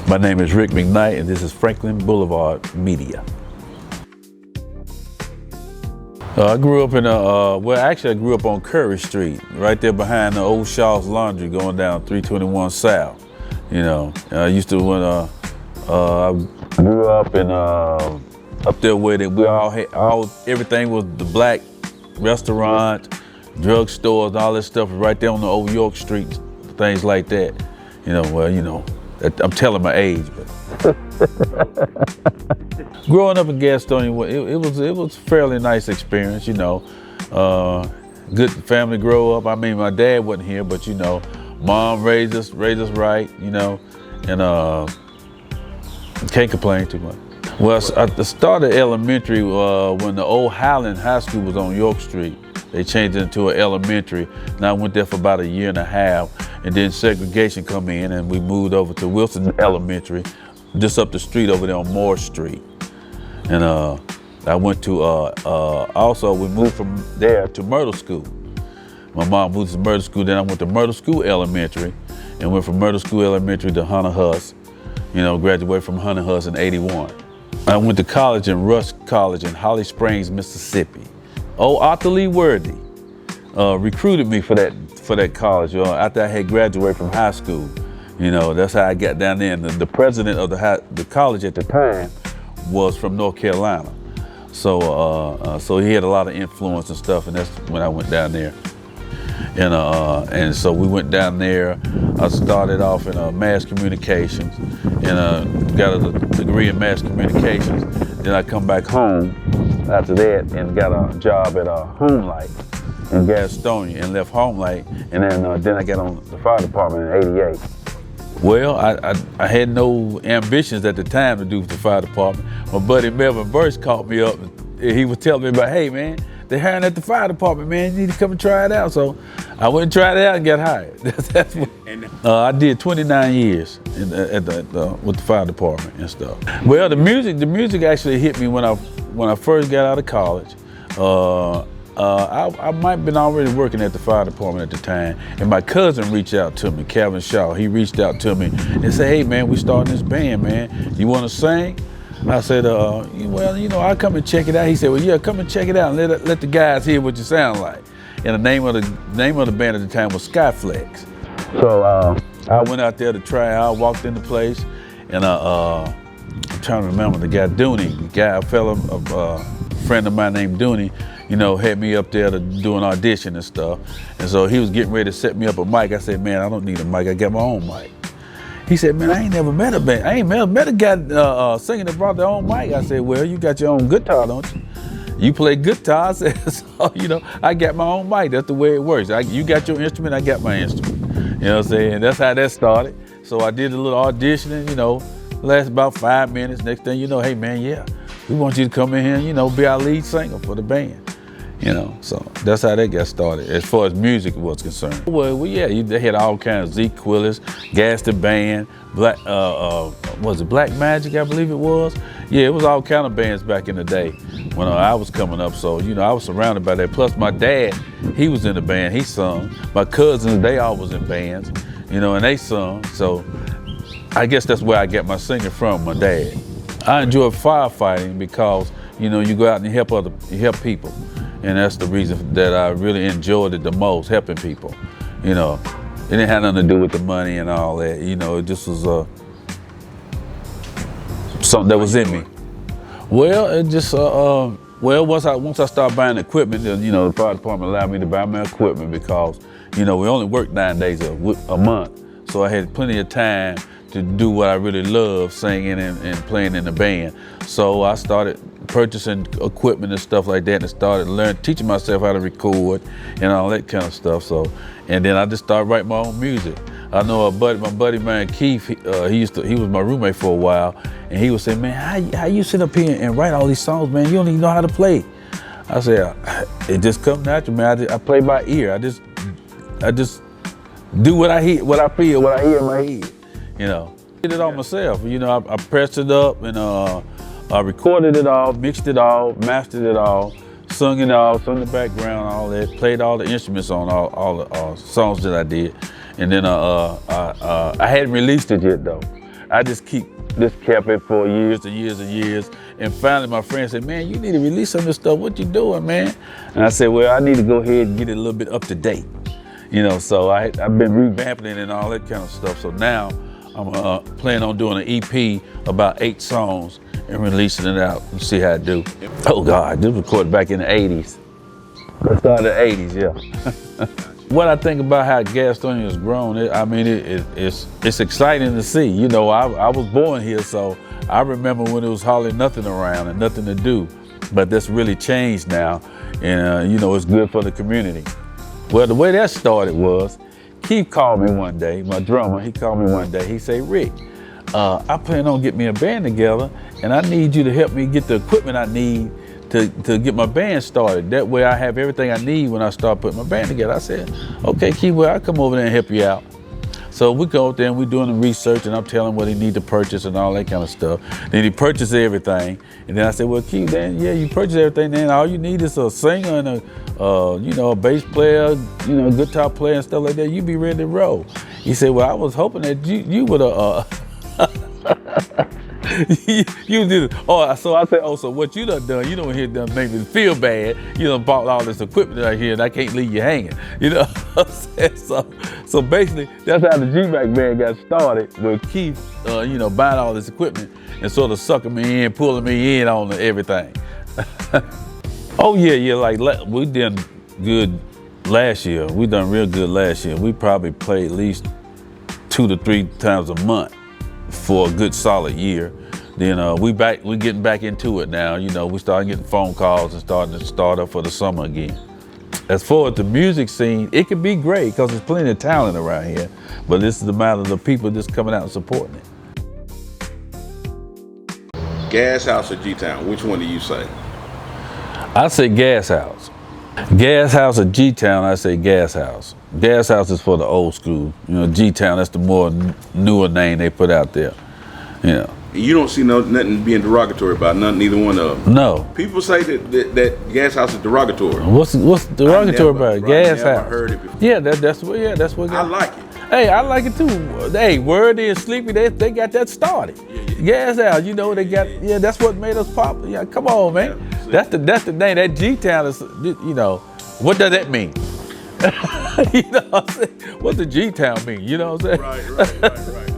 My name is Rick McKnight, and this is Franklin Boulevard Media. I grew up in I grew up on Curry Street, right there behind the old Shaw's Laundry, going down 321 South. You know, I used to I grew up in up there where we all had everything was the black restaurants, drug stores, all that stuff right there on the old York Street, things like that. You know, well, you know, I'm telling my age, but growing up in Gastonia, it was a fairly nice experience. You know, good family grow up. I mean, my dad wasn't here, but you know, mom raised us right. You know, and can't complain too much. Well, I started elementary when the old Highland High School was on York Street. They changed it into an elementary, and I went there for about a year and a half, and then segregation come in, and we moved over to Wilson Elementary, just up the street over there on Moore Street. And I went to, also we moved from there to Myrtle School. My mom moved to Myrtle School, then I went to Myrtle School Elementary, and went from Myrtle School Elementary to Hunter Huss. You know, graduated from Hunter Huss in '81. I went to college in Rush College in Holly Springs, Mississippi. Oh, Arthur Lee Worthy recruited me for that college after I had graduated from high school. You know, that's how I got down there. And the president of the college at the time was from North Carolina. So so he had a lot of influence and stuff, and that's when I went down there. And so we went down there. I started off in mass communications and got a degree in mass communications. Then I come back home after that and got a job at Home Light in Gastonia and left Home Light. And then I got on the fire department in '88. Well, I had no ambitions at the time to do the fire department. My buddy Melvin Burst called me up and he was telling me about, hey man, they're hiring at the fire department, man. You need to come and try it out. So I went and tried it out and got hired. That's what, I did 29 years with the fire department and stuff. Well, the music actually hit me when I first got out of college. I might have been already working at the fire department at the time, and my cousin reached out to me, Calvin Shaw. He reached out to me and said, hey man, we starting this band, man. You want to sing? I said, well, you know, I'll come and check it out. He said, well, yeah, come and check it out and let the guys hear what you sound like. And the name of the band at the time was Skyflex. So I went out there to try out, walked in the place, and I'm trying to remember the guy, Dooney, a friend of mine named Dooney, you know, had me up there to do an audition and stuff. And so he was getting ready to set me up a mic. I said, man, I don't need a mic, I got my own mic. He said, man, I ain't never met a band. I ain't never met a guy singing that brought their own mic. I said, well, you got your own guitar, don't you? You play guitar. I said, so, you know, I got my own mic. That's the way it works. You got your instrument, I got my instrument. You know what I'm saying? That's how that started. So I did a little auditioning, you know, lasted about 5 minutes. Next thing you know, hey man, yeah, we want you to come in here and, you know, be our lead singer for the band. You know, so that's how that got started as far as music was concerned. Well yeah, they had all kinds of Zeke Quillis, Gas the Band, was it Black Magic, I believe it was? Yeah, it was all kind of bands back in the day when I was coming up. So, you know, I was surrounded by that. Plus my dad, he was in the band, he sung. My cousins, they all was in bands, you know, and they sung. So I guess that's where I get my singing from, my dad. I enjoy firefighting because, you know, you go out and you help people. And that's the reason that I really enjoyed it the most, helping people. You know, it didn't have nothing to do with the money and all that. You know, it just was something that was in me. Well, it just, well, once I started buying equipment, you know, the fire department allowed me to buy my equipment because, you know, we only worked 9 days a month. So I had plenty of time to do what I really love, singing and playing in the band. So I started purchasing equipment and stuff like that and started teaching myself how to record and all that kind of stuff. So, and then I just started writing my own music. I know my buddy man Keith, he was my roommate for a while, and he would say, man, how you sit up here and write all these songs, man? You don't even know how to play. I said, it just comes natural, man. I play by ear. I just do what I hear, what I feel, what I hear in my head. You know, did it all myself. You know, I pressed it up and I recorded it all, mixed it all, mastered it all, sung it all, sung the background, all that, played all the instruments on all the songs that I did. And then I hadn't released it yet though. I just kept it for years and years and years. And finally my friend said, man, you need to release some of this stuff. What you doing, man? And I said, well, I need to go ahead and get it a little bit up to date. You know, so I've been revamping it and all that kind of stuff. So now I'm planning on doing an EP, about 8 songs, and releasing it out and see how I do. Oh God, this was recorded back in the 80s. I started in the 80s, yeah. What I think about how Gastonia has grown, it's exciting to see. You know, I was born here, so I remember when there was hardly nothing around and nothing to do. But that's really changed now, and you know, it's good for the community. Well, the way that started was, Keith called me one day, my drummer, he called me one day. He said, Rick, I plan on getting me a band together, and I need you to help me get the equipment I need to get my band started. That way I have everything I need when I start putting my band together. I said, okay, Keith, well, I'll come over there and help you out. So we go out there and we're doing the research, and I'm telling him what he need to purchase and all that kind of stuff. Then he purchased everything. And then I said, well, Keith, then, yeah, you purchase everything, then all you need is a singer and a bass player, you know, guitar player and stuff like that. You be ready to roll. He said, well, I was hoping that you would you did it. Oh, so I said, oh, so what you done, you don't hear them make me feel bad. You done bought all this equipment right here and I can't leave you hanging. You know what I'm saying? So basically, that's how the G-Mac band got started, with Keith, you know, buying all this equipment and sort of sucking me in, pulling me in on everything. Oh yeah, like we done good last year. We done real good last year. We probably played at least 2 to 3 times a month for a good solid year. Then we getting back into it now. You know, we started getting phone calls and starting to start up for the summer again. As far as the music scene, it can be great because there's plenty of talent around here, but this is the matter of the people just coming out and supporting it. Gas House or G-Town, which one do you say? I say Gas House. Gas House or G-Town, I say Gas House. Gas House is for the old school. You know, G-Town, that's the more newer name they put out there. Yeah. You don't see nothing being derogatory about neither one of them. No. People say that Gas House is derogatory. What's derogatory about it? Gas House. I never heard it before. Yeah, that's what. I like it. Hey, I like it too. Hey, Word and Sleepy, they got that started. Yeah. Gas House, you know, they got, yeah, that's what made us popular. Yeah, come on, man. Yeah, that's the name. That G-Town is, you know, what does that mean? You know what I'm saying? What does G-Town mean? You know what I'm saying? Right.